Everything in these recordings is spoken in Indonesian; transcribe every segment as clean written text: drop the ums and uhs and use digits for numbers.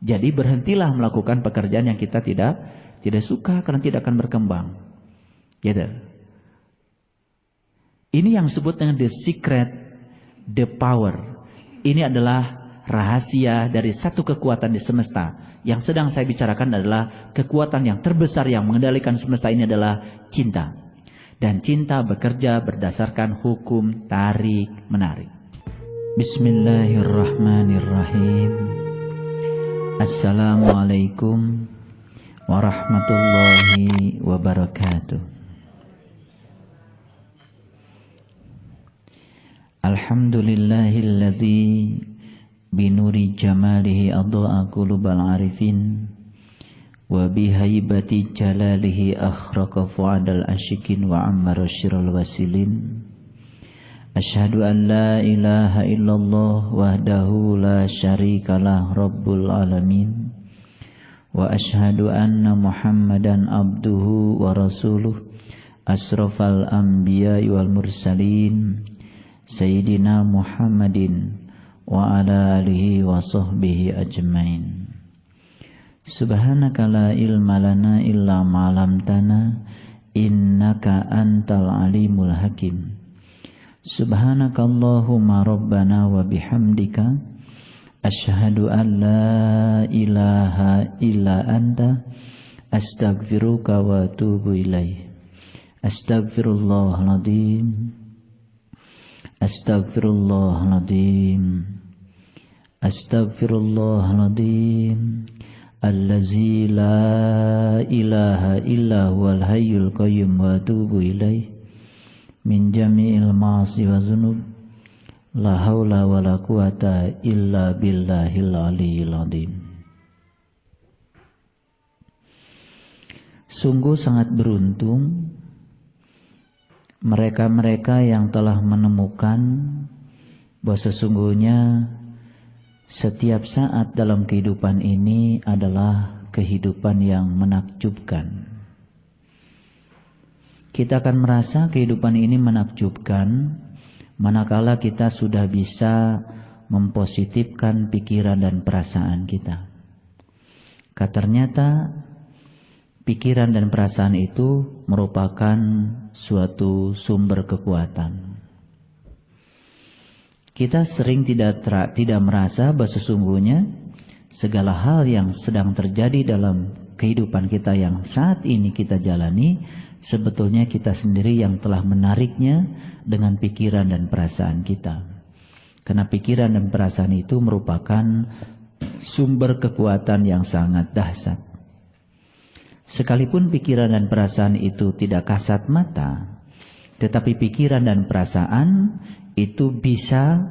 Jadi berhentilah melakukan pekerjaan yang kita tidak suka, karena tidak akan berkembang. Gitu. Ini yang disebut dengan the secret, the power. Ini adalah rahasia dari satu kekuatan di semesta. Yang sedang saya bicarakan adalah kekuatan yang terbesar yang mengendalikan semesta ini adalah cinta. Dan cinta bekerja berdasarkan hukum tarik-menarik. Bismillahirrahmanirrahim. Assalamualaikum warahmatullahi wabarakatuh. Alhamdulillahilladzi binuri jamalihi adha'a qulubal arifin wa bihaibati jalalihi akhraqa fu'adal asyikin wa ammara syirral wasilin. Asyhadu an la ilaha illallah wahdahu la syarikalah rabbul alamin wa asyhadu anna muhammadan abduhu wa rasuluh asrafal anbiya'i wal mursalin Sayyidina Muhammadin wa ala alihi wa sahbihi ajmain. Subhanaka la ilma lana illa ma 'allamtana innaka antal alimul hakim. Subhanaka Allahumma rabbana wa bihamdika asyhadu an la ilaha illa anta astaghfiruka wa atubu ilaih. Astaghfirullahaladzim. Astaghfirullahaladzim. Astaghfirullahaladzim. Allazi la ilaha illa huwal hayyul qayyum wa atubu ilaih min jami'il ma'asi wa dzunub. La haula wa la quwata illa billahil aliyyil azim. Sungguh sangat beruntung mereka-mereka yang telah menemukan bahwa sesungguhnya setiap saat dalam kehidupan ini adalah kehidupan yang menakjubkan. Kita akan merasa kehidupan ini menakjubkan manakala kita sudah bisa mempositifkan pikiran dan perasaan kita. Ternyata pikiran dan perasaan itu merupakan suatu sumber kekuatan. Kita sering tidak merasa bahwa sesungguhnya segala hal yang sedang terjadi dalam kehidupan kita yang saat ini kita jalani, sebetulnya kita sendiri yang telah menariknya dengan pikiran dan perasaan kita. Karena pikiran dan perasaan itu merupakan sumber kekuatan yang sangat dahsyat. Sekalipun pikiran dan perasaan itu tidak kasat mata, tetapi pikiran dan perasaan itu bisa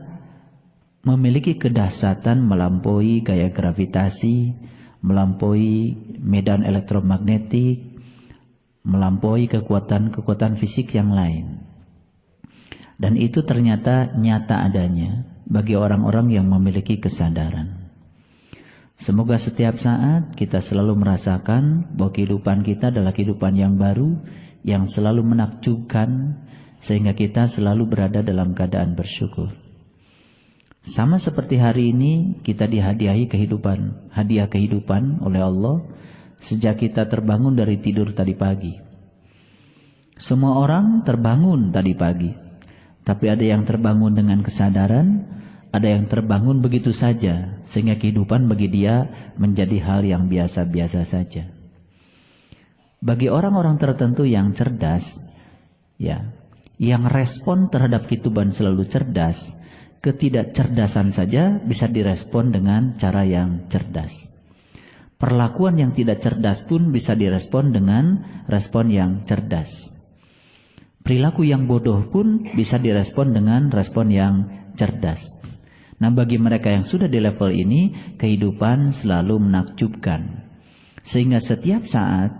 memiliki kedahsyatan melampaui gaya gravitasi, melampaui medan elektromagnetik, melampaui kekuatan-kekuatan fisik yang lain. Dan itu ternyata nyata adanya bagi orang-orang yang memiliki kesadaran. Semoga setiap saat kita selalu merasakan bahwa kehidupan kita adalah kehidupan yang baru, yang selalu menakjubkan, sehingga kita selalu berada dalam keadaan bersyukur. Sama seperti hari ini kita dihadiahi hadiah kehidupan oleh Allah sejak kita terbangun dari tidur tadi pagi. Semua orang terbangun tadi pagi, tapi ada yang terbangun dengan kesadaran, ada yang terbangun begitu saja, sehingga kehidupan bagi dia menjadi hal yang biasa-biasa saja. Bagi orang-orang tertentu yang cerdas, ya, yang respon terhadap kehidupan selalu cerdas, ketidakcerdasan saja bisa direspon dengan cara yang cerdas. Perlakuan yang tidak cerdas pun bisa direspon dengan respon yang cerdas. Perilaku yang bodoh pun bisa direspon dengan respon yang cerdas. Nah, bagi mereka yang sudah di level ini, kehidupan selalu menakjubkan. Sehingga setiap saat,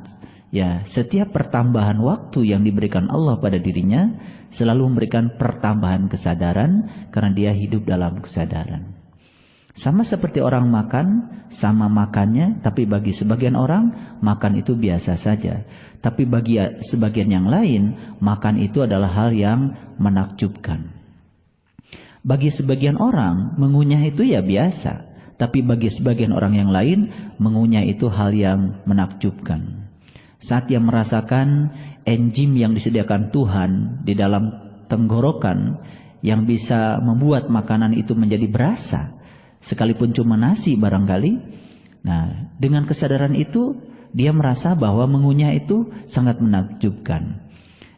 ya, setiap pertambahan waktu yang diberikan Allah pada dirinya selalu memberikan pertambahan kesadaran karena dia hidup dalam kesadaran. Sama seperti orang makan, sama makannya, tapi bagi sebagian orang makan itu biasa saja. Tapi bagi sebagian yang lain, makan itu adalah hal yang menakjubkan. Bagi sebagian orang mengunyah itu ya biasa, Tapi bagi sebagian orang yang lain, mengunyah itu hal yang menakjubkan. Saat dia merasakan enzim yang disediakan Tuhan di dalam tenggorokan yang bisa membuat makanan itu menjadi berasa, sekalipun cuma nasi barangkali. Nah, dengan kesadaran itu, dia merasa bahwa mengunyah itu sangat menakjubkan.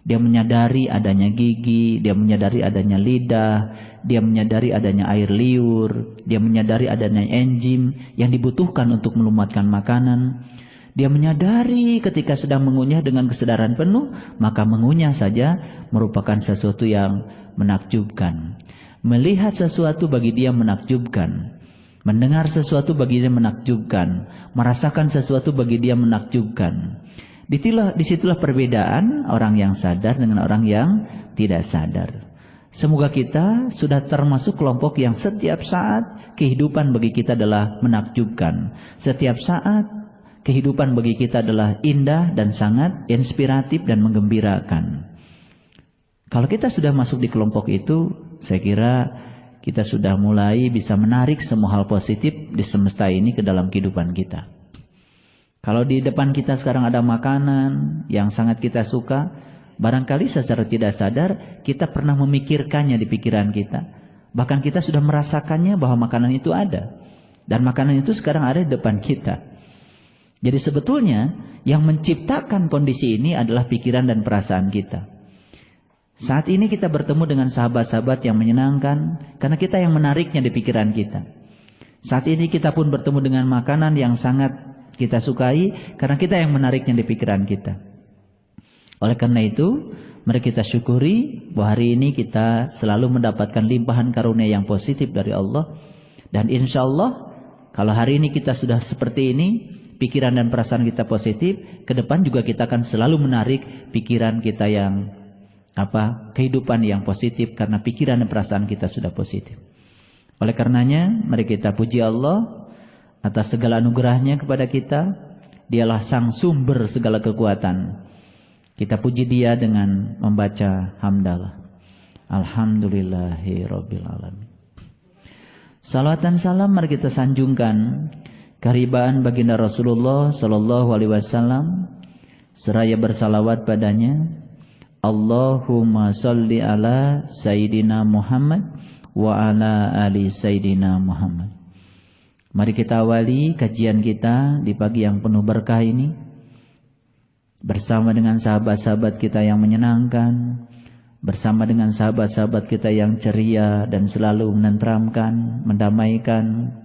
Dia menyadari adanya gigi, dia menyadari adanya lidah, dia menyadari adanya air liur, dia menyadari adanya enzim yang dibutuhkan untuk melumatkan makanan. Dia menyadari ketika sedang mengunyah dengan kesadaran penuh, maka mengunyah saja merupakan sesuatu yang menakjubkan. Melihat sesuatu bagi dia menakjubkan. Mendengar sesuatu bagi dia menakjubkan. Merasakan sesuatu bagi dia menakjubkan. Disitulah perbedaan orang yang sadar dengan orang yang tidak sadar. Semoga kita sudah termasuk kelompok yang setiap saat kehidupan bagi kita adalah menakjubkan. Setiap saat kehidupan bagi kita adalah indah dan sangat inspiratif dan menggembirakan. Kalau kita sudah masuk di kelompok itu, saya kira kita sudah mulai bisa menarik semua hal positif di semesta ini ke dalam kehidupan kita. Kalau di depan kita sekarang ada makanan yang sangat kita suka, barangkali secara tidak sadar kita pernah memikirkannya di pikiran kita. Bahkan kita sudah merasakannya bahwa makanan itu ada. Dan makanan itu sekarang ada di depan kita. Jadi sebetulnya yang menciptakan kondisi ini adalah pikiran dan perasaan kita. Saat ini kita bertemu dengan sahabat-sahabat yang menyenangkan karena kita yang menariknya di pikiran kita. Saat ini kita pun bertemu dengan makanan yang sangat kita sukai karena kita yang menariknya di pikiran kita. Oleh karena itu, mari kita syukuri bahwa hari ini kita selalu mendapatkan limpahan karunia yang positif dari Allah. Dan insya Allah, kalau hari ini kita sudah seperti ini, pikiran dan perasaan kita positif, ke depan juga kita akan selalu menarik pikiran kita yang kehidupan yang positif karena pikiran dan perasaan kita sudah positif. Oleh karenanya, mari kita puji Allah atas segala anugerahnya kepada kita. Dialah sang sumber segala kekuatan. Kita puji dia dengan membaca hamdalah. Alhamdulillahi Rabbil Alamin. Salawat dan salam mari kita sanjungkan keharibaan baginda Rasulullah Sallallahu Alaihi Wasallam, seraya bersalawat padanya. Allahumma salli ala Sayyidina Muhammad wa ala ali Sayyidina Muhammad. Mari kita awali kajian kita di pagi yang penuh berkah ini bersama dengan sahabat-sahabat kita yang menyenangkan, bersama dengan sahabat-sahabat kita yang ceria dan selalu menenteramkan, mendamaikan,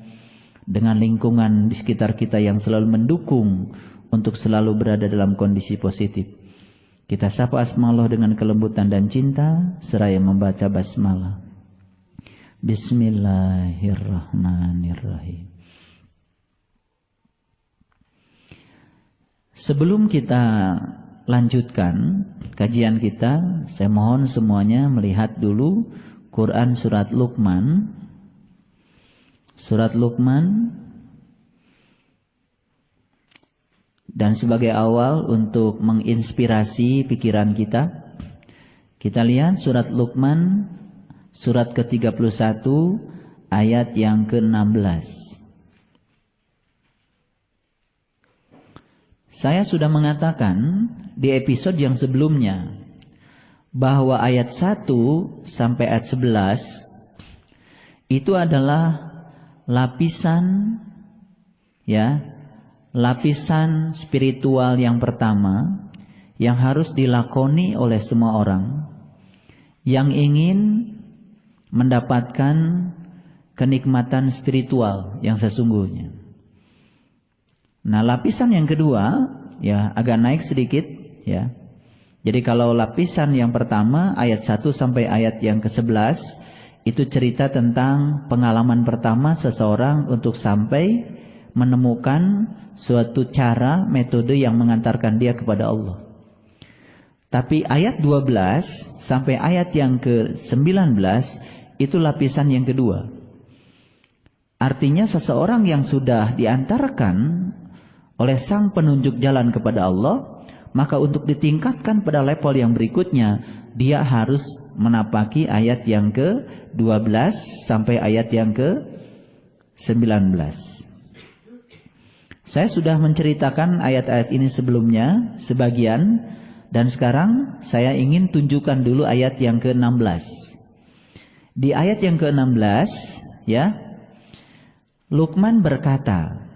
dengan lingkungan di sekitar kita yang selalu mendukung untuk selalu berada dalam kondisi positif. Kita sapa asma Allah dengan kelembutan dan cinta seraya membaca basmalah. Bismillahirrahmanirrahim. Sebelum kita lanjutkan kajian kita, saya mohon semuanya melihat dulu Quran surat Luqman. Surat Luqman. Dan sebagai awal untuk menginspirasi pikiran kita, kita lihat surat Luqman, surat ke-31, ayat yang ke-16. Saya sudah mengatakan di episode yang sebelumnya bahwa ayat 1 sampai ayat 11 itu adalah lapisan lapisan spiritual yang pertama yang harus dilakoni oleh semua orang yang ingin mendapatkan kenikmatan spiritual yang sesungguhnya. Nah, lapisan yang kedua agak naik sedikit ya. Jadi kalau lapisan yang pertama ayat 1 sampai ayat yang ke-11 itu cerita tentang pengalaman pertama seseorang untuk sampai menemukan suatu cara, metode yang mengantarkan dia kepada Allah. Tapi ayat 12 sampai ayat yang ke-19 itu lapisan yang kedua. Artinya seseorang yang sudah diantarkan oleh sang penunjuk jalan kepada Allah, maka untuk ditingkatkan pada level yang berikutnya, dia harus menapaki ayat yang ke-12 sampai ayat yang ke-19. Saya sudah menceritakan ayat-ayat ini sebelumnya sebagian, dan sekarang saya ingin tunjukkan dulu ayat yang ke-16. Di ayat yang ke-16 ya, Luqman berkata,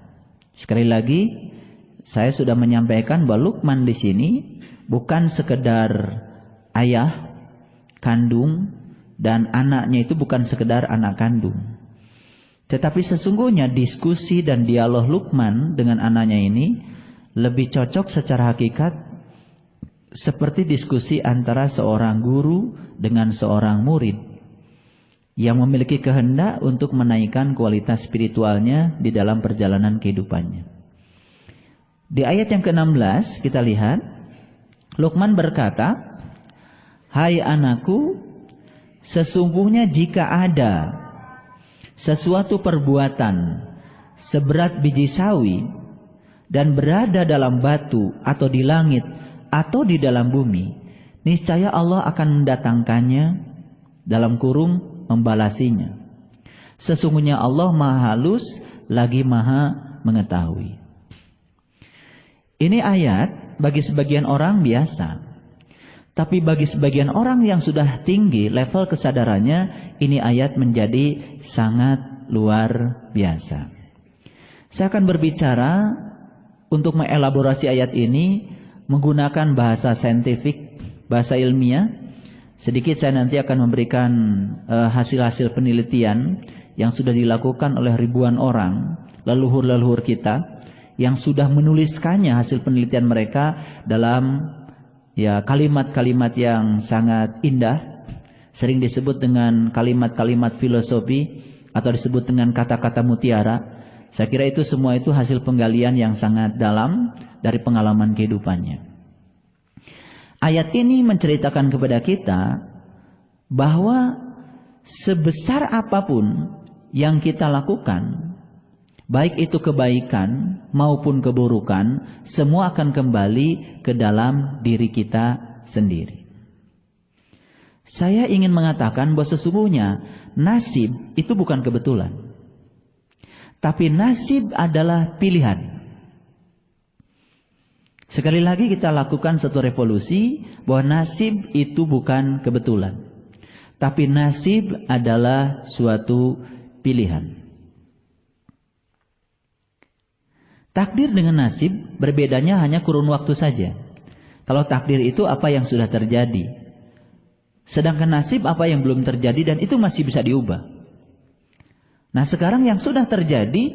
sekali lagi saya sudah menyampaikan bahwa Luqman di sini bukan sekedar ayah kandung, dan anaknya itu bukan sekedar anak kandung. Tetapi sesungguhnya diskusi dan dialog Luqman dengan anaknya ini lebih cocok secara hakikat seperti diskusi antara seorang guru dengan seorang murid yang memiliki kehendak untuk menaikkan kualitas spiritualnya di dalam perjalanan kehidupannya. Di ayat yang ke-16 kita lihat, Luqman berkata, "Hai anakku, sesungguhnya jika ada sesuatu perbuatan seberat biji sawi dan berada dalam batu atau di langit atau di dalam bumi, niscaya Allah akan mendatangkannya, dalam kurung membalasinya. Sesungguhnya Allah Maha Halus lagi Maha Mengetahui." Ini ayat bagi sebagian orang biasa, tapi bagi sebagian orang yang sudah tinggi level kesadarannya, ini ayat menjadi sangat luar biasa. Saya akan berbicara untuk mengelaborasi ayat ini menggunakan bahasa saintifik, bahasa ilmiah. Sedikit saya nanti akan memberikan hasil-hasil penelitian yang sudah dilakukan oleh ribuan orang, leluhur-leluhur kita, yang sudah menuliskannya hasil penelitian mereka dalam ya kalimat-kalimat yang sangat indah, sering disebut dengan kalimat-kalimat filosofi atau disebut dengan kata-kata mutiara. Saya kira itu semua itu hasil penggalian yang sangat dalam dari pengalaman kehidupannya. Ayat ini menceritakan kepada kita bahwa sebesar apapun yang kita lakukan, baik itu kebaikan maupun keburukan, semua akan kembali ke dalam diri kita sendiri. Saya ingin mengatakan bahwa sesungguhnya nasib itu bukan kebetulan, tapi nasib adalah pilihan. Sekali lagi kita lakukan satu revolusi bahwa nasib itu bukan kebetulan, tapi nasib adalah suatu pilihan. Takdir dengan nasib berbedanya hanya kurun waktu saja. Kalau takdir itu apa yang sudah terjadi, sedangkan nasib apa yang belum terjadi dan itu masih bisa diubah. Nah sekarang yang sudah terjadi,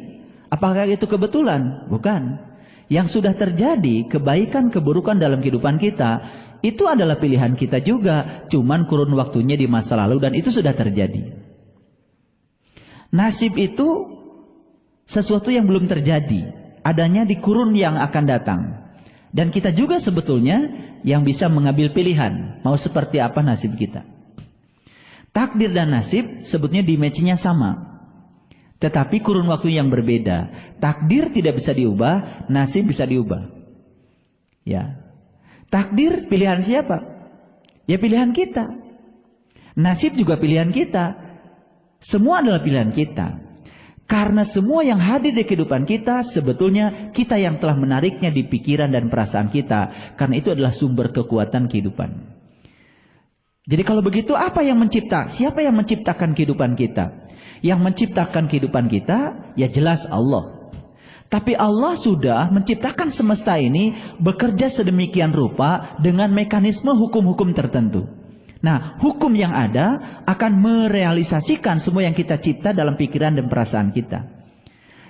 apakah itu kebetulan? Bukan. Yang sudah terjadi, kebaikan keburukan dalam kehidupan kita, itu adalah pilihan kita juga, cuman kurun waktunya di masa lalu dan itu sudah terjadi. Nasib itu sesuatu yang belum terjadi, adanya di kurun yang akan datang. Dan kita juga sebetulnya yang bisa mengambil pilihan, mau seperti apa nasib kita. Takdir dan nasib sebetulnya dimensinya sama, tetapi kurun waktu yang berbeda. Takdir tidak bisa diubah, nasib bisa diubah. Ya. Takdir pilihan siapa? Ya pilihan kita. Nasib juga pilihan kita. Semua adalah pilihan kita. Karena semua yang hadir di kehidupan kita sebetulnya kita yang telah menariknya di pikiran dan perasaan kita. Karena itu adalah sumber kekuatan kehidupan. Jadi kalau begitu apa yang mencipta? Siapa yang menciptakan kehidupan kita? Yang menciptakan kehidupan kita ya jelas Allah. Tapi Allah sudah menciptakan semesta ini bekerja sedemikian rupa dengan mekanisme hukum-hukum tertentu. Nah, hukum yang ada akan merealisasikan semua yang kita cipta dalam pikiran dan perasaan kita.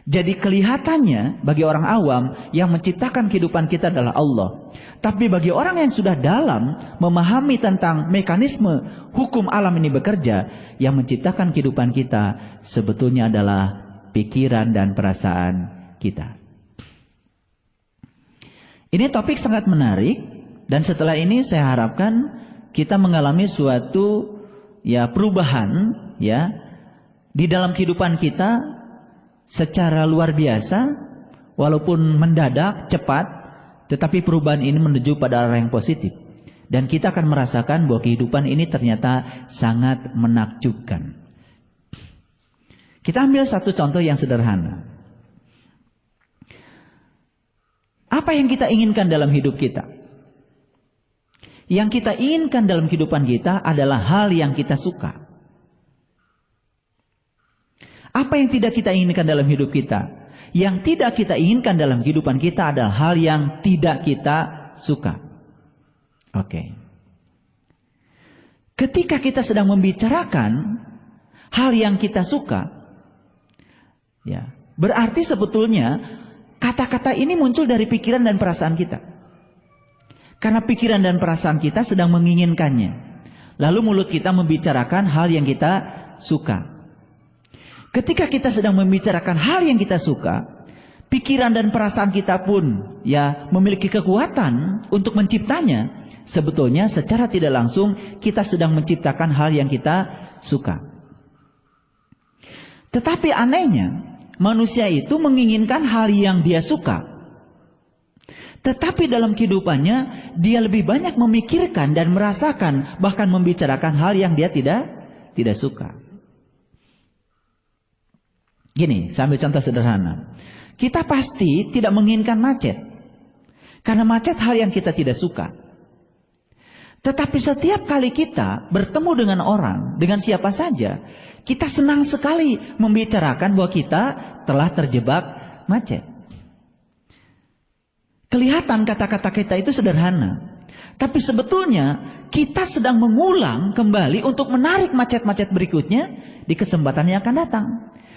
Jadi kelihatannya bagi orang awam yang menciptakan kehidupan kita adalah Allah. Tapi bagi orang yang sudah dalam memahami tentang mekanisme hukum alam ini bekerja, yang menciptakan kehidupan kita sebetulnya adalah pikiran dan perasaan kita. Ini topik sangat menarik dan setelah ini saya harapkan kita mengalami suatu ya perubahan ya di dalam kehidupan kita secara luar biasa, walaupun mendadak, cepat, tetapi perubahan ini menuju pada arah yang positif. Dan kita akan merasakan bahwa kehidupan ini ternyata sangat menakjubkan. Kita ambil satu contoh yang sederhana. Apa yang kita inginkan dalam hidup kita? Yang kita inginkan dalam kehidupan kita adalah hal yang kita suka. Apa yang tidak kita inginkan dalam hidup kita? Yang tidak kita inginkan dalam kehidupan kita adalah hal yang tidak kita suka. Oke. Ketika kita sedang membicarakan hal yang kita suka, ya, berarti sebetulnya kata-kata ini muncul dari pikiran dan perasaan kita. Karena pikiran dan perasaan kita sedang menginginkannya. Lalu mulut kita membicarakan hal yang kita suka. Ketika kita sedang membicarakan hal yang kita suka, pikiran dan perasaan kita pun ya memiliki kekuatan untuk menciptanya. Sebetulnya secara tidak langsung kita sedang menciptakan hal yang kita suka. Tetapi anehnya, manusia itu menginginkan hal yang dia suka. Tetapi dalam kehidupannya, dia lebih banyak memikirkan dan merasakan, bahkan membicarakan hal yang dia tidak suka. Gini, saya ambil contoh sederhana. Kita pasti tidak menginginkan macet. Karena macet hal yang kita tidak suka. Tetapi setiap kali kita bertemu dengan orang, dengan siapa saja, kita senang sekali membicarakan bahwa kita telah terjebak macet. Kelihatan kata-kata kita itu sederhana. Tapi sebetulnya kita sedang mengulang kembali untuk menarik macet-macet berikutnya di kesempatan yang akan datang.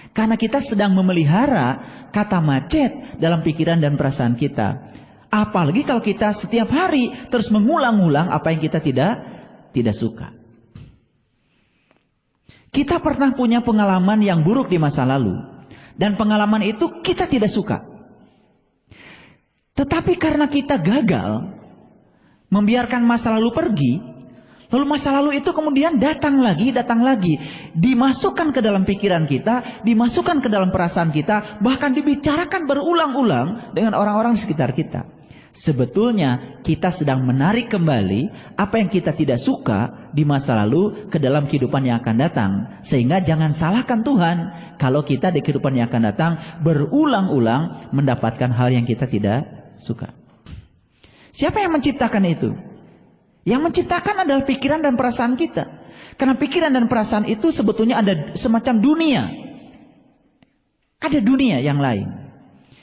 Karena kita sedang memelihara kata macet dalam pikiran dan perasaan kita. Apalagi kalau kita setiap hari terus mengulang-ulang apa yang kita tidak suka. Kita pernah punya pengalaman yang buruk di masa lalu. Dan pengalaman itu kita tidak suka. Tetapi karena kita gagal membiarkan masa lalu pergi, lalu masa lalu itu kemudian datang lagi, dimasukkan ke dalam pikiran kita, dimasukkan ke dalam perasaan kita, bahkan dibicarakan berulang-ulang dengan orang-orang di sekitar kita. Sebetulnya kita sedang menarik kembali apa yang kita tidak suka di masa lalu ke dalam kehidupan yang akan datang. Sehingga jangan salahkan Tuhan kalau kita di kehidupan yang akan datang berulang-ulang mendapatkan hal yang kita tidak suka. Siapa yang menciptakan itu? Yang menciptakan adalah pikiran dan perasaan kita. Karena pikiran dan perasaan itu sebetulnya ada semacam dunia. Ada dunia yang lain.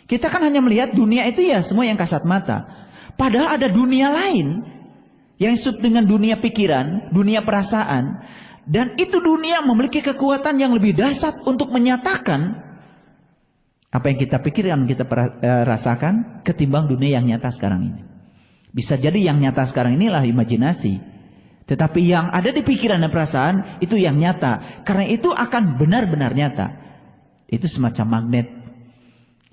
Kita kan hanya melihat dunia itu ya semua yang kasat mata. Padahal ada dunia lain yang disebut dengan dunia pikiran, dunia perasaan. Dan itu dunia memiliki kekuatan yang lebih dahsyat untuk menyatakan apa yang kita pikirkan, kita rasakan ketimbang dunia yang nyata sekarang ini. Bisa jadi yang nyata sekarang inilah imajinasi. Tetapi yang ada di pikiran dan perasaan itu yang nyata. Karena itu akan benar-benar nyata. Itu semacam magnet.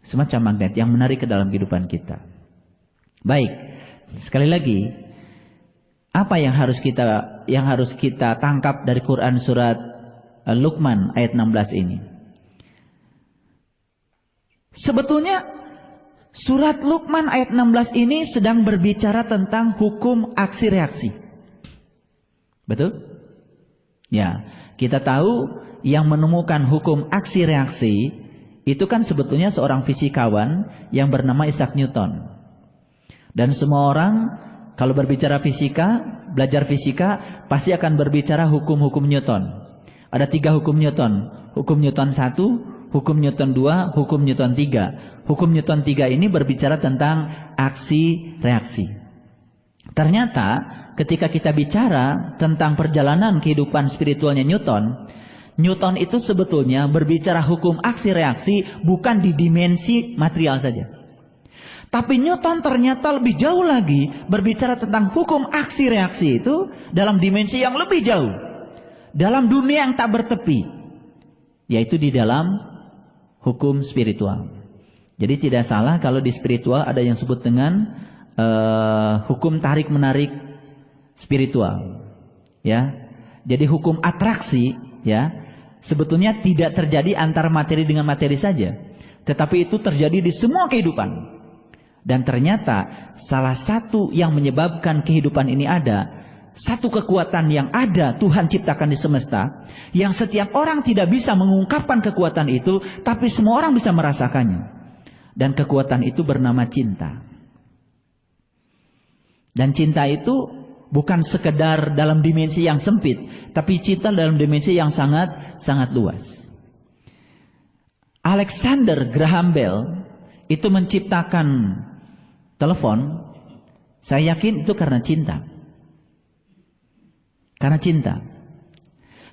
Semacam magnet yang menarik ke dalam kehidupan kita. Baik, sekali lagi, apa yang harus kita tangkap dari Quran surat Luqman ayat 16 ini? Sebetulnya surat Luqman ayat 16 ini sedang berbicara tentang hukum aksi reaksi. Betul? Ya, kita tahu yang menemukan hukum aksi reaksi itu kan sebetulnya seorang fisikawan yang bernama Isaac Newton. Dan semua orang kalau berbicara fisika, belajar fisika, pasti akan berbicara hukum-hukum Newton. Ada 3 hukum Newton. Hukum Newton 1, hukum Newton 2, hukum Newton 3. Hukum Newton 3 ini berbicara tentang aksi reaksi. Ternyata ketika kita bicara tentang perjalanan kehidupan spiritualnya Newton itu sebetulnya berbicara hukum aksi reaksi bukan di dimensi material saja. Tapi Newton ternyata lebih jauh lagi berbicara tentang hukum aksi reaksi itu dalam dimensi yang lebih jauh. Dalam dunia yang tak bertepi. Yaitu di dalam hukum spiritual. Jadi tidak salah kalau di spiritual ada yang disebut dengan hukum tarik-menarik spiritual. Ya. Jadi hukum atraksi ya, sebetulnya tidak terjadi antara materi dengan materi saja. Tetapi itu terjadi di semua kehidupan. Dan ternyata salah satu yang menyebabkan kehidupan ini ada satu kekuatan yang ada Tuhan ciptakan di semesta, yang setiap orang tidak bisa mengungkapkan kekuatan itu, tapi semua orang bisa merasakannya. Dan kekuatan itu bernama cinta. Dan cinta itu bukan sekedar dalam dimensi yang sempit, tapi cinta dalam dimensi yang sangat luas. Alexander Graham Bell itu menciptakan telepon, saya yakin itu karena cinta. Karena cinta.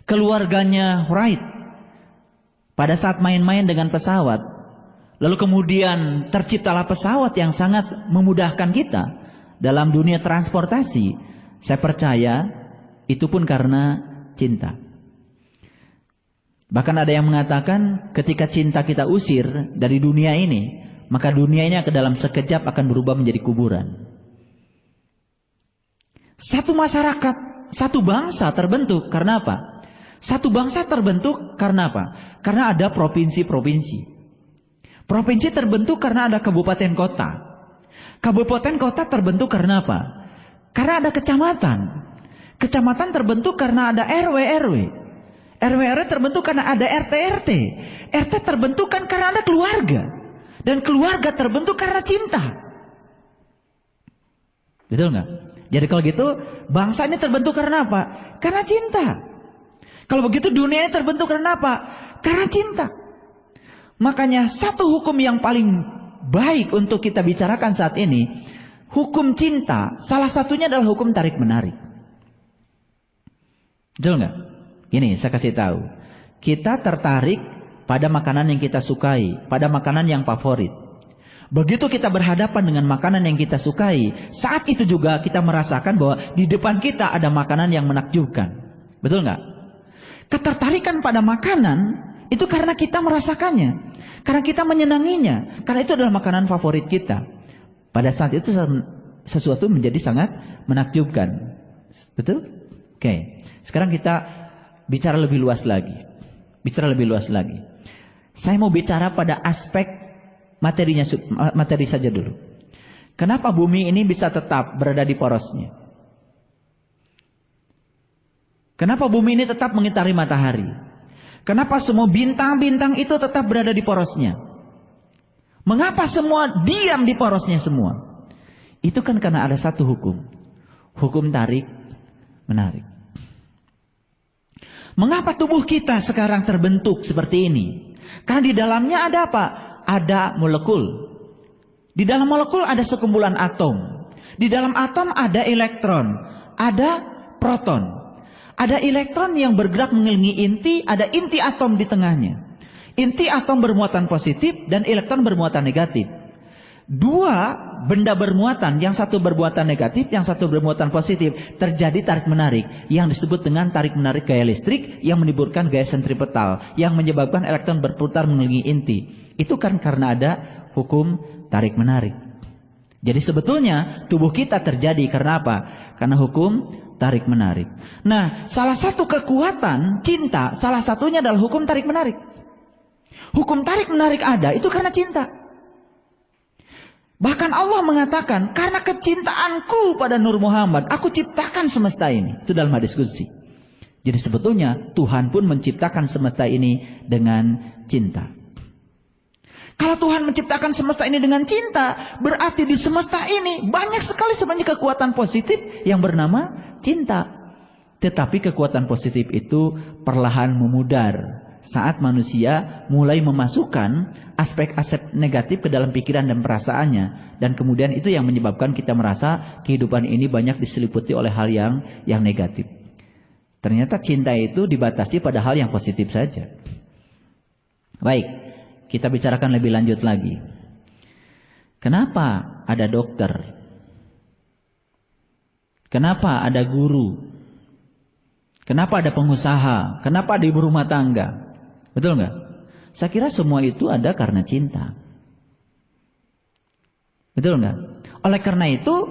Keluarganya Wright pada saat main-main dengan pesawat, lalu kemudian terciptalah pesawat yang sangat memudahkan kita dalam dunia transportasi. Saya percaya itu pun karena cinta. Bahkan ada yang mengatakan ketika cinta kita usir dari dunia ini, maka dunia ini ke dalam sekejap akan berubah menjadi kuburan. Satu masyarakat, satu bangsa terbentuk karena apa? Satu bangsa terbentuk karena apa? Karena ada provinsi-provinsi. Provinsi terbentuk karena ada kabupaten kota. Kabupaten kota terbentuk karena apa? Karena ada kecamatan. Kecamatan terbentuk karena ada RW-RW. RW-RW terbentuk karena ada RT-RT. RT terbentuk kan karena ada keluarga. Dan keluarga terbentuk karena cinta. Betul nggak? Jadi kalau gitu, bangsa ini terbentuk karena apa? Karena cinta. Kalau begitu dunia ini terbentuk karena apa? Karena cinta. Makanya satu hukum yang paling baik untuk kita bicarakan saat ini, hukum cinta, salah satunya adalah hukum tarik-menarik. Betul nggak? Ini saya kasih tahu. Kita tertarik pada makanan yang kita sukai, pada makanan yang favorit. Begitu kita berhadapan dengan makanan yang kita sukai, saat itu juga kita merasakan bahwa di depan kita ada makanan yang menakjubkan. Betul nggak? Ketertarikan pada makanan itu karena kita merasakannya, karena kita menyenanginya, karena itu adalah makanan favorit kita. Pada saat itu sesuatu menjadi sangat menakjubkan. Betul? Oke. Sekarang kita bicara lebih luas lagi. Saya mau bicara pada aspek materi saja dulu. Kenapa bumi ini bisa tetap berada di porosnya? Kenapa bumi ini tetap mengitari matahari? Kenapa semua bintang-bintang itu tetap berada di porosnya? Mengapa semua diam di porosnya semua? Itu kan karena ada satu hukum. Hukum tarik-menarik. Mengapa tubuh kita sekarang terbentuk seperti ini? Karena di dalamnya ada apa? Ada molekul. Di dalam molekul ada sekumpulan atom. Di dalam atom ada elektron, ada proton. Ada elektron yang bergerak mengelilingi inti, ada inti atom di tengahnya. Inti atom bermuatan positif dan elektron bermuatan negatif. Dua benda bermuatan, yang satu bermuatan negatif, yang satu bermuatan positif, terjadi tarik-menarik yang disebut dengan tarik-menarik gaya listrik yang menimbulkan gaya sentripetal yang menyebabkan elektron berputar mengelilingi inti. Itu kan karena ada hukum tarik-menarik. Jadi sebetulnya tubuh kita terjadi karena apa? Karena hukum tarik-menarik. Nah, salah satu kekuatan cinta, salah satunya adalah hukum tarik-menarik. Hukum tarik-menarik ada, itu karena cinta. Bahkan Allah mengatakan, karena kecintaanku pada Nur Muhammad, aku ciptakan semesta ini. Itu dalam hadis qudsi. Jadi sebetulnya Tuhan pun menciptakan semesta ini dengan cinta. Kalau Tuhan menciptakan semesta ini dengan cinta, berarti di semesta ini banyak sekali sebenarnya kekuatan positif yang bernama cinta. Tetapi kekuatan positif itu perlahan memudar saat manusia mulai memasukkan aspek-aspek negatif ke dalam pikiran dan perasaannya. Dan kemudian itu yang menyebabkan kita merasa kehidupan ini banyak diseliputi oleh hal yang negatif. Ternyata cinta itu dibatasi pada hal yang positif saja. Baik. Kita bicarakan lebih lanjut lagi. Kenapa ada dokter? Kenapa ada guru? Kenapa ada pengusaha? Kenapa ada ibu rumah tangga? Betul nggak? Saya kira semua itu ada karena cinta. Betul nggak? Oleh karena itu,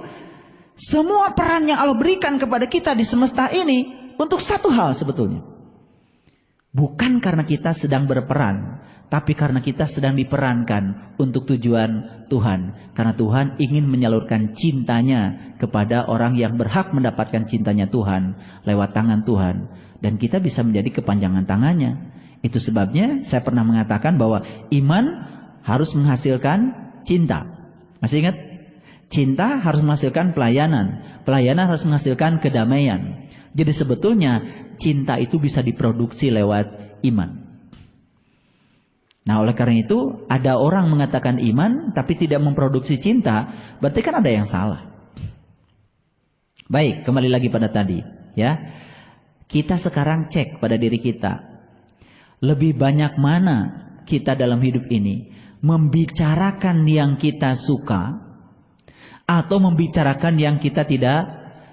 semua peran yang Allah berikan kepada kita di semesta ini untuk satu hal sebetulnya. Bukan karena kita sedang berperan, tapi karena kita sedang diperankan untuk tujuan Tuhan. Karena Tuhan ingin menyalurkan cintanya kepada orang yang berhak mendapatkan cintanya Tuhan lewat tangan Tuhan. Dan kita bisa menjadi kepanjangan tangannya. Itu sebabnya saya pernah mengatakan bahwa iman harus menghasilkan cinta. Masih ingat? Cinta harus menghasilkan pelayanan. Pelayanan harus menghasilkan kedamaian. Jadi sebetulnya cinta itu bisa diproduksi lewat iman. Nah, oleh karena itu ada orang mengatakan iman tapi tidak memproduksi cinta, berarti kan ada yang salah. Baik, kembali lagi pada tadi, ya. Kita sekarang cek pada diri kita. Lebih banyak mana kita dalam hidup ini membicarakan yang kita suka atau membicarakan yang kita tidak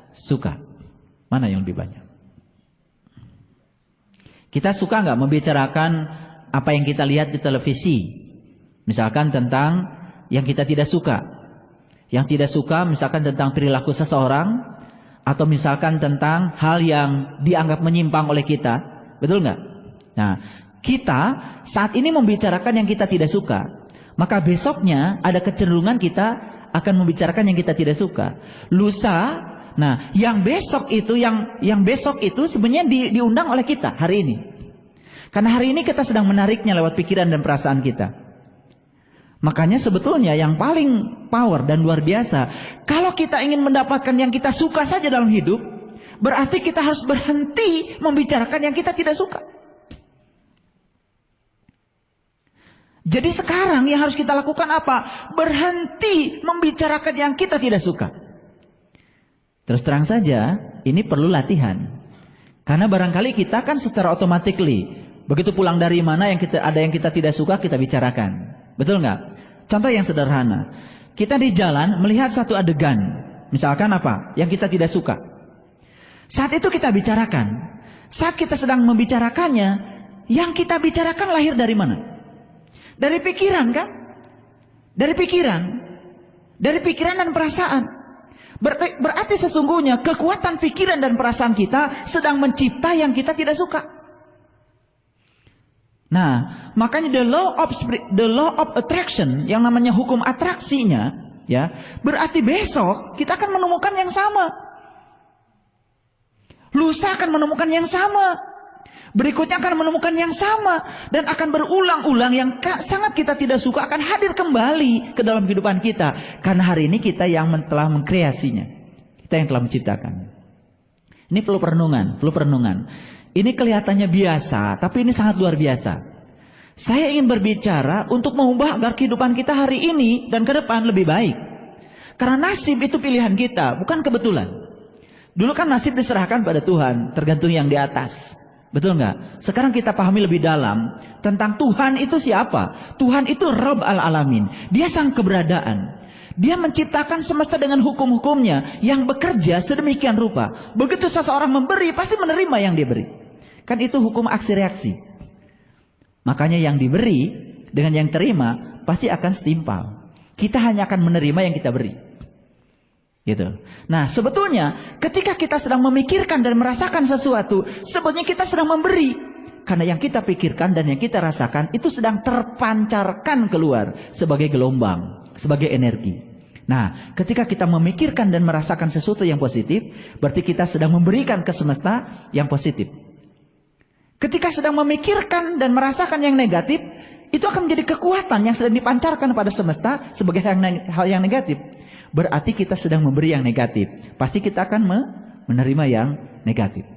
suka? Mana yang lebih banyak? Kita suka nggak membicarakan apa yang kita lihat di televisi? Misalkan tentang yang kita tidak suka. Yang tidak suka misalkan tentang perilaku seseorang, atau misalkan tentang hal yang dianggap menyimpang oleh kita. Betul nggak? Nah, kita saat ini membicarakan yang kita tidak suka. Maka besoknya ada kecenderungan kita akan membicarakan yang kita tidak suka. Lusa, nah, yang besok itu sebenarnya diundang oleh kita hari ini. Karena hari ini kita sedang menariknya lewat pikiran dan perasaan kita. Makanya sebetulnya yang paling power dan luar biasa, kalau kita ingin mendapatkan yang kita suka saja dalam hidup, berarti kita harus berhenti membicarakan yang kita tidak suka. Jadi sekarang yang harus kita lakukan apa? Berhenti membicarakan yang kita tidak suka. Terus terang saja, ini perlu latihan. Karena barangkali kita kan secara automatically, begitu pulang dari mana ada yang kita tidak suka, kita bicarakan. Betul nggak? Contoh yang sederhana. Kita di jalan melihat satu adegan. Misalkan apa? Yang kita tidak suka. Saat itu kita bicarakan. Saat kita sedang membicarakannya, yang kita bicarakan lahir dari mana? Dari pikiran kan? Dari pikiran. Dari pikiran dan perasaan. Berarti sesungguhnya kekuatan pikiran dan perasaan kita sedang mencipta yang kita tidak suka. Nah, makanya the law of attraction, yang namanya hukum atraksinya, ya, berarti besok kita akan menemukan yang sama. Lusa akan menemukan yang sama. Berikutnya akan menemukan yang sama. Dan akan berulang-ulang yang sangat kita tidak suka akan hadir kembali ke dalam kehidupan kita. Karena hari ini kita yang telah mengkreasinya. Kita yang telah menciptakannya. Ini perlu perenungan. Ini kelihatannya biasa, tapi ini sangat luar biasa. Saya ingin berbicara untuk mengubah agar kehidupan kita hari ini dan ke depan lebih baik. Karena nasib itu pilihan kita, bukan kebetulan. Dulu kan nasib diserahkan pada Tuhan, tergantung yang di atas. Betul nggak? Sekarang kita pahami lebih dalam tentang Tuhan itu siapa. Tuhan itu Rabb al-Alamin. Dia sang keberadaan. Dia menciptakan semesta dengan hukum-hukumnya yang bekerja sedemikian rupa. Begitu seseorang memberi, pasti menerima yang dia beri. Kan itu hukum aksi reaksi. Makanya yang diberi dengan yang terima pasti akan setimpal. Kita hanya akan menerima yang kita beri. Gitu. Nah, sebetulnya ketika kita sedang memikirkan dan merasakan sesuatu, sebetulnya kita sedang memberi. Karena yang kita pikirkan dan yang kita rasakan itu sedang terpancarkan keluar sebagai gelombang, sebagai energi. Nah, ketika kita memikirkan dan merasakan sesuatu yang positif, berarti kita sedang memberikan ke semesta yang positif. Ketika sedang memikirkan dan merasakan yang negatif, itu akan menjadi kekuatan yang sedang dipancarkan pada semesta sebagai hal yang negatif. Berarti kita sedang memberi yang negatif. Pasti kita akan menerima yang negatif.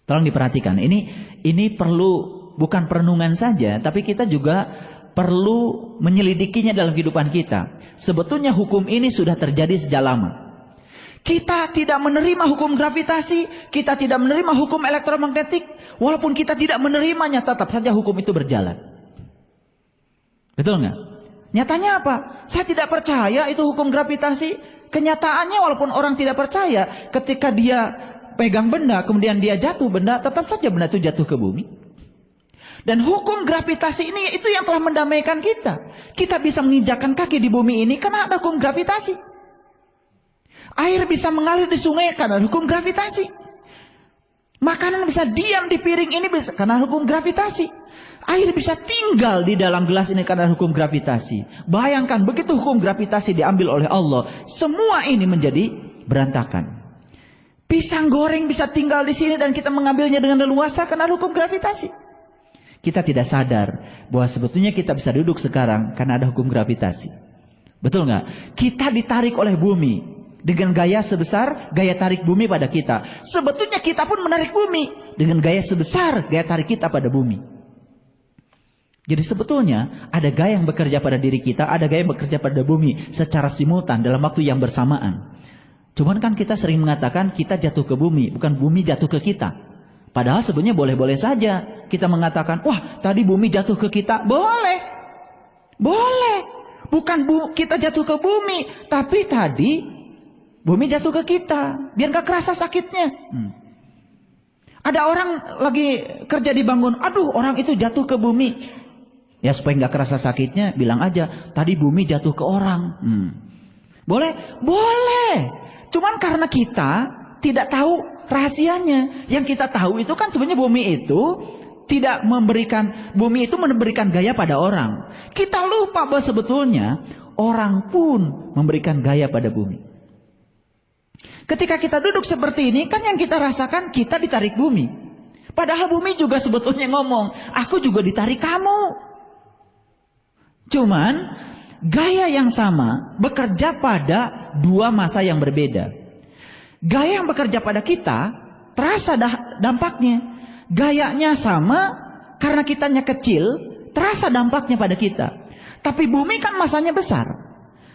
Tolong diperhatikan. Ini perlu bukan perenungan saja, tapi kita juga perlu menyelidikinya dalam kehidupan kita. Sebetulnya hukum ini sudah terjadi sejak lama. Kita tidak menerima hukum gravitasi, kita tidak menerima hukum elektromagnetik, walaupun kita tidak menerimanya, tetap saja hukum itu berjalan. Betul nggak? Nyatanya apa? Saya tidak percaya itu hukum gravitasi. Kenyataannya walaupun orang tidak percaya, ketika dia pegang benda, kemudian dia jatuh benda, tetap saja benda itu jatuh ke bumi. Dan hukum gravitasi ini itu yang telah mendamaikan kita. Kita bisa menginjakkan kaki di bumi ini karena ada hukum gravitasi. Air bisa mengalir di sungai karena hukum gravitasi. Makanan bisa diam di piring ini bisa karena hukum gravitasi. Air bisa tinggal di dalam gelas ini karena hukum gravitasi. Bayangkan begitu hukum gravitasi diambil oleh Allah, semua ini menjadi berantakan. Pisang goreng bisa tinggal di sini dan kita mengambilnya dengan leluasa karena hukum gravitasi. Kita tidak sadar bahwa sebetulnya kita bisa duduk sekarang karena ada hukum gravitasi. Betul nggak? Kita ditarik oleh bumi. Dengan gaya sebesar gaya tarik bumi pada kita. Sebetulnya kita pun menarik bumi dengan gaya sebesar gaya tarik kita pada bumi. Jadi sebetulnya ada gaya yang bekerja pada diri kita, ada gaya yang bekerja pada bumi secara simultan dalam waktu yang bersamaan. Cuman kan kita sering mengatakan kita jatuh ke bumi, bukan bumi jatuh ke kita. Padahal sebenarnya boleh-boleh saja kita mengatakan, wah tadi bumi jatuh ke kita. Boleh. Boleh. Bukan kita jatuh ke bumi, tapi tadi bumi jatuh ke kita, biar gak kerasa sakitnya. Ada orang lagi kerja di bangun, aduh orang itu jatuh ke bumi. Ya supaya gak kerasa sakitnya, bilang aja, tadi bumi jatuh ke orang. Boleh? Boleh. Cuman karena kita tidak tahu rahasianya. Yang kita tahu itu kan sebenarnya bumi itu tidak memberikan, bumi itu memberikan gaya pada orang. Kita lupa bahwa sebetulnya orang pun memberikan gaya pada bumi. Ketika kita duduk seperti ini, kan yang kita rasakan kita ditarik bumi. Padahal bumi juga sebetulnya ngomong, aku juga ditarik kamu. Cuman, gaya yang sama bekerja pada dua masa yang berbeda. Gaya yang bekerja pada kita, terasa dampaknya. Gayanya sama, karena kitanya kecil, terasa dampaknya pada kita. Tapi bumi kan masanya besar.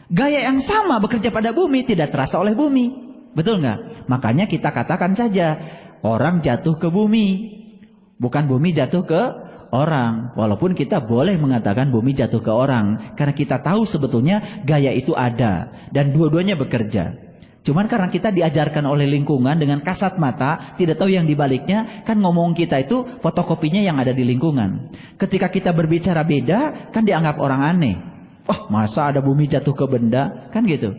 Gaya yang sama bekerja pada bumi, tidak terasa oleh bumi. Betul nggak? Makanya kita katakan saja orang jatuh ke bumi, bukan bumi jatuh ke orang. Walaupun kita boleh mengatakan bumi jatuh ke orang, karena kita tahu sebetulnya gaya itu ada dan dua-duanya bekerja. Cuman karena kita diajarkan oleh lingkungan dengan kasat mata, tidak tahu yang dibaliknya, kan ngomong kita itu fotokopinya yang ada di lingkungan. Ketika kita berbicara beda, kan dianggap orang aneh. Oh, masa ada bumi jatuh ke benda? Kan gitu.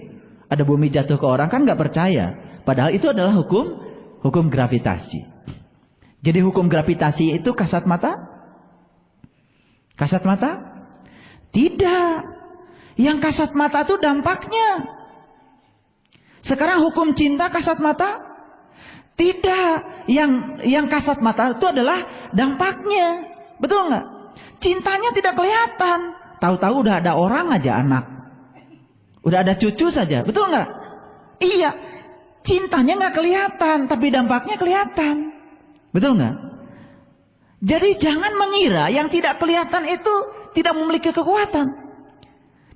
Ada bumi jatuh ke orang, kan nggak percaya. Padahal itu adalah hukum gravitasi. Jadi hukum gravitasi itu kasat mata? Kasat mata? Tidak. Yang kasat mata itu dampaknya. Sekarang hukum cinta kasat mata? Tidak. Yang kasat mata itu adalah dampaknya. Betul nggak? Cintanya tidak kelihatan. Tahu-tahu udah ada orang aja anak. Udah ada cucu saja, betul nggak? Iya, cintanya nggak kelihatan, tapi dampaknya kelihatan, betul nggak? Jadi jangan mengira yang tidak kelihatan itu tidak memiliki kekuatan.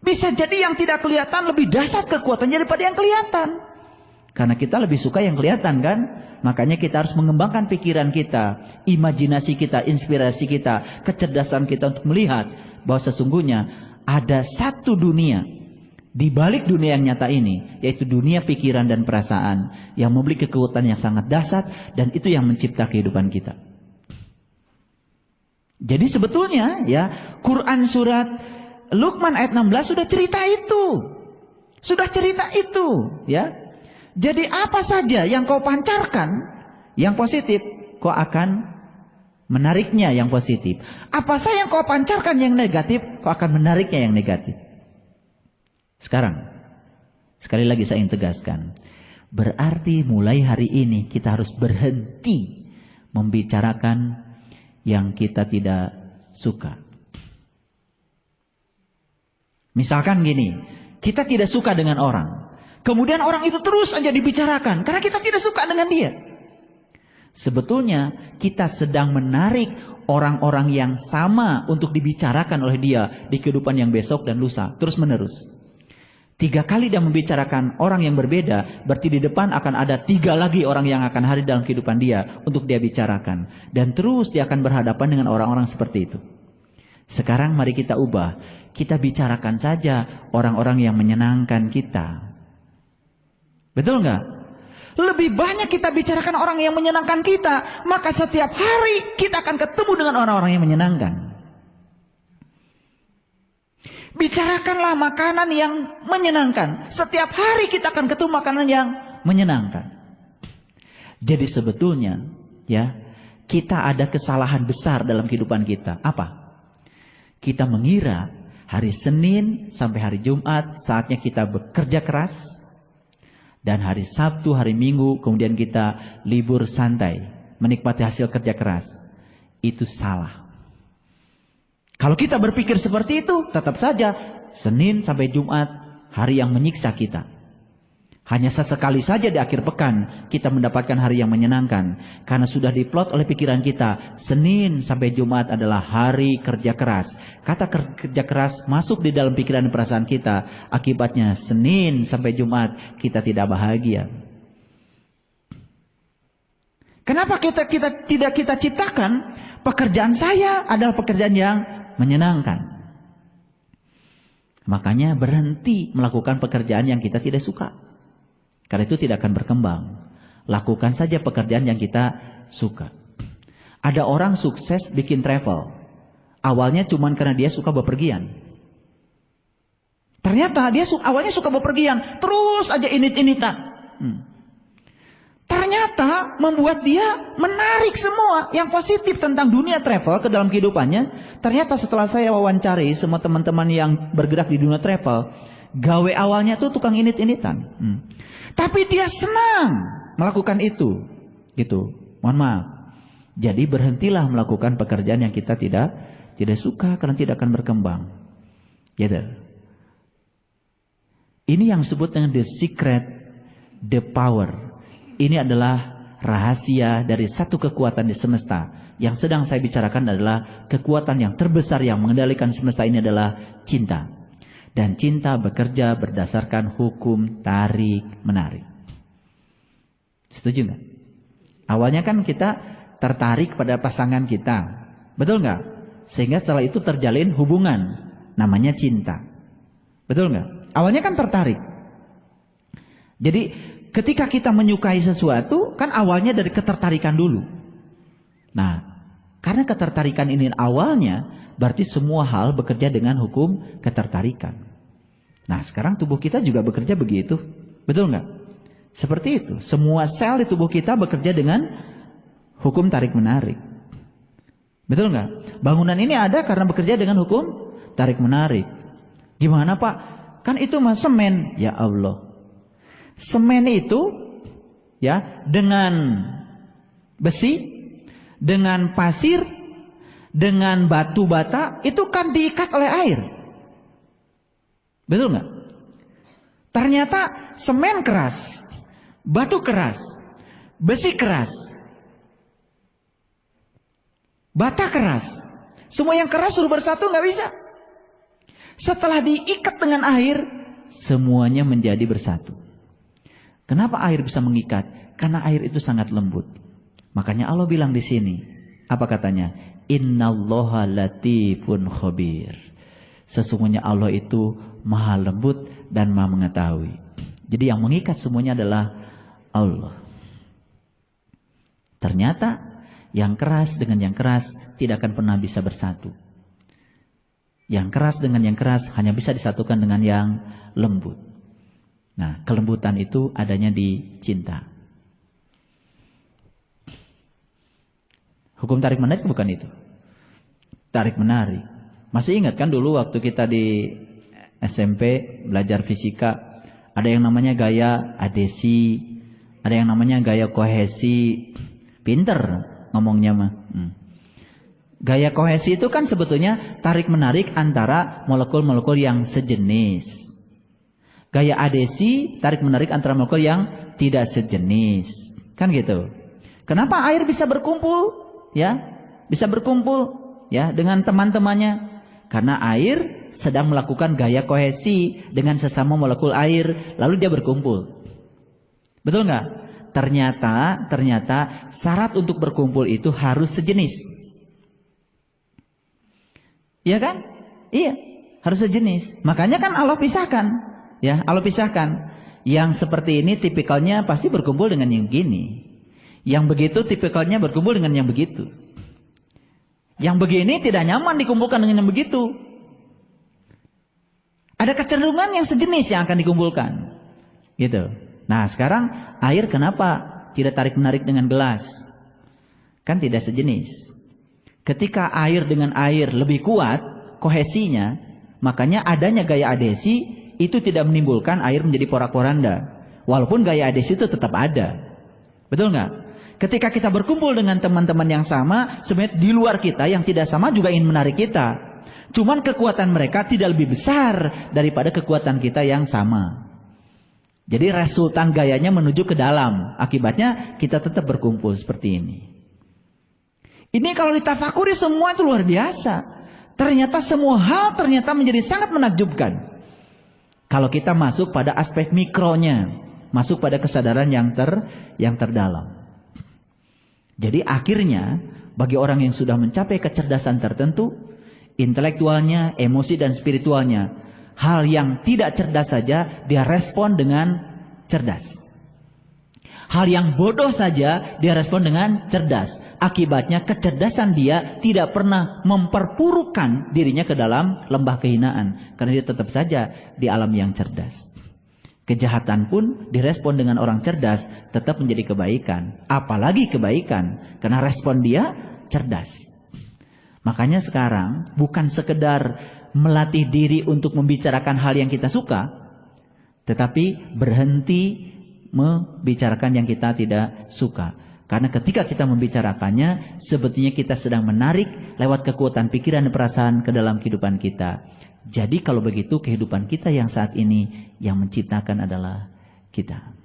Bisa jadi yang tidak kelihatan lebih dahsyat kekuatannya daripada yang kelihatan. Karena kita lebih suka yang kelihatan kan? Makanya kita harus mengembangkan pikiran kita, imajinasi kita, inspirasi kita, kecerdasan kita untuk melihat bahwa sesungguhnya ada satu dunia di balik dunia yang nyata ini, yaitu dunia pikiran dan perasaan yang memiliki kekuatan yang sangat dahsyat, dan itu yang mencipta kehidupan kita. Jadi sebetulnya ya, Quran surat Luqman ayat 16 sudah cerita itu. Sudah cerita itu, ya. Jadi apa saja yang kau pancarkan yang positif, kau akan menariknya yang positif. Apa saja yang kau pancarkan yang negatif, kau akan menariknya yang negatif. Sekarang, sekali lagi saya ingin tegaskan, berarti mulai hari ini kita harus berhenti membicarakan yang kita tidak suka. Misalkan gini, kita tidak suka dengan orang, kemudian orang itu terus aja dibicarakan karena kita tidak suka dengan dia. Sebetulnya kita sedang menarik orang-orang yang sama untuk dibicarakan oleh dia di kehidupan yang besok dan lusa, terus menerus. 3 kali dia membicarakan orang yang berbeda, berarti di depan akan ada 3 lagi orang yang akan hadir dalam kehidupan dia untuk dia bicarakan. Dan terus dia akan berhadapan dengan orang-orang seperti itu. Sekarang mari kita ubah. Kita bicarakan saja orang-orang yang menyenangkan kita. Betul nggak? Lebih banyak kita bicarakan orang yang menyenangkan kita, maka setiap hari kita akan ketemu dengan orang-orang yang menyenangkan. Bicarakanlah makanan yang menyenangkan. Setiap hari kita akan ketemu makanan yang menyenangkan. Jadi sebetulnya ya, kita ada kesalahan besar dalam kehidupan kita. Apa? Kita mengira hari Senin sampai hari Jumat saatnya kita bekerja keras, dan hari Sabtu, hari Minggu kemudian kita libur santai, menikmati hasil kerja keras. Itu salah. Kalau kita berpikir seperti itu, tetap saja Senin sampai Jumat hari yang menyiksa kita. Hanya sesekali saja di akhir pekan kita mendapatkan hari yang menyenangkan. Karena sudah diplot oleh pikiran kita, Senin sampai Jumat adalah hari kerja keras. Kata kerja keras masuk di dalam pikiran dan perasaan kita. Akibatnya Senin sampai Jumat kita tidak bahagia. Kenapa tidak kita ciptakan pekerjaan saya adalah pekerjaan yang menyenangkan? Makanya berhenti melakukan pekerjaan yang kita tidak suka. Karena itu tidak akan berkembang. Lakukan saja pekerjaan yang kita suka. Ada orang sukses bikin travel. Awalnya cuma karena dia suka bepergian. Ternyata dia awalnya suka bepergian. Terus aja init-initan. Ternyata membuat dia menarik semua yang positif tentang dunia travel ke dalam kehidupannya. Ternyata setelah saya wawancari semua teman-teman yang bergerak di dunia travel, gawe awalnya tuh tukang init-initan. Tapi dia senang melakukan itu. Gitu. Mohon maaf. Jadi berhentilah melakukan pekerjaan yang kita tidak suka karena tidak akan berkembang. Gitu. Ini yang disebut dengan the secret, the power. Ini adalah rahasia dari satu kekuatan di semesta. Yang sedang saya bicarakan adalah kekuatan yang terbesar yang mengendalikan semesta ini adalah cinta. Dan cinta bekerja berdasarkan hukum tarik-menarik. Setuju nggak? Awalnya kan kita tertarik pada pasangan kita. Betul nggak? Sehingga setelah itu terjalin hubungan. Namanya cinta. Betul nggak? Awalnya kan tertarik. Jadi ketika kita menyukai sesuatu, kan awalnya dari ketertarikan dulu. Nah, karena ketertarikan ini awalnya, berarti semua hal bekerja dengan hukum ketertarikan. Nah, sekarang tubuh kita juga bekerja begitu. Betul nggak? Seperti itu. Semua sel di tubuh kita bekerja dengan hukum tarik-menarik. Betul nggak? Bangunan ini ada karena bekerja dengan hukum tarik-menarik. Gimana Pak? Kan itu mah semen. Ya Allah. Semen itu ya dengan besi, dengan pasir, dengan batu bata itu kan diikat oleh air. Betul nggak? Ternyata semen keras, batu keras, besi keras, bata keras. Semua yang keras suruh bersatu nggak bisa. Setelah diikat dengan air, semuanya menjadi bersatu. Kenapa air bisa mengikat? Karena air itu sangat lembut. Makanya Allah bilang di sini, apa katanya? Innallaha latifun khabir. Sesungguhnya Allah itu maha lembut dan maha mengetahui. Jadi yang mengikat semuanya adalah Allah. Ternyata yang keras dengan yang keras tidak akan pernah bisa bersatu. Yang keras dengan yang keras hanya bisa disatukan dengan yang lembut. Nah, kelembutan itu adanya di cinta. Hukum tarik menarik bukan itu. Tarik menarik. Masih ingat kan dulu waktu kita di SMP belajar fisika, ada yang namanya gaya adesi, ada yang namanya gaya kohesi. Pinter ngomongnya mah. Gaya kohesi itu kan sebetulnya tarik menarik antara molekul-molekul yang sejenis. Gaya adesi tarik menarik antara molekul yang tidak sejenis. Kan gitu. Kenapa air bisa berkumpul? Ya, bisa berkumpul ya dengan teman-temannya. Karena air sedang melakukan gaya kohesi dengan sesama molekul air, lalu dia berkumpul. Betul nggak? Ternyata syarat untuk berkumpul itu harus sejenis. Iya kan? Iya, harus sejenis. Makanya kan Allah pisahkan. Ya, Allah pisahkan. Yang seperti ini tipikalnya pasti berkumpul dengan yang gini. Yang begitu tipikalnya berkumpul dengan yang begitu. Yang begini tidak nyaman dikumpulkan dengan yang begitu. Ada kecenderungan yang sejenis yang akan dikumpulkan. Gitu. Nah, sekarang air kenapa tidak tarik menarik dengan gelas? Kan tidak sejenis. Ketika air dengan air lebih kuat kohesinya, makanya adanya gaya adhesi itu tidak menimbulkan air menjadi porak-poranda. Walaupun gaya adhesi itu tetap ada. Betul nggak? Ketika kita berkumpul dengan teman-teman yang sama, sebenarnya di luar kita yang tidak sama juga ingin menarik kita. Cuman kekuatan mereka tidak lebih besar daripada kekuatan kita yang sama. Jadi resultan gayanya menuju ke dalam. Akibatnya kita tetap berkumpul seperti ini. Ini kalau ditafakuri semua itu luar biasa. Ternyata semua hal ternyata menjadi sangat menakjubkan. Kalau kita masuk pada aspek mikronya, masuk pada kesadaran yang terdalam. Jadi akhirnya bagi orang yang sudah mencapai kecerdasan tertentu, intelektualnya, emosi dan spiritualnya, hal yang tidak cerdas saja dia respon dengan cerdas. Hal yang bodoh saja dia respon dengan cerdas. Akibatnya kecerdasan dia tidak pernah memperpurukan dirinya ke dalam lembah kehinaan. Karena dia tetap saja di alam yang cerdas. Kejahatan pun direspon dengan orang cerdas tetap menjadi kebaikan. Apalagi kebaikan. Karena respon dia cerdas. Makanya sekarang bukan sekedar melatih diri untuk membicarakan hal yang kita suka. Tetapi berhenti membicarakan yang kita tidak suka. Karena ketika kita membicarakannya, sebetulnya kita sedang menarik lewat kekuatan pikiran dan perasaan ke dalam kehidupan kita. Jadi kalau begitu kehidupan kita yang saat ini yang menciptakan adalah kita.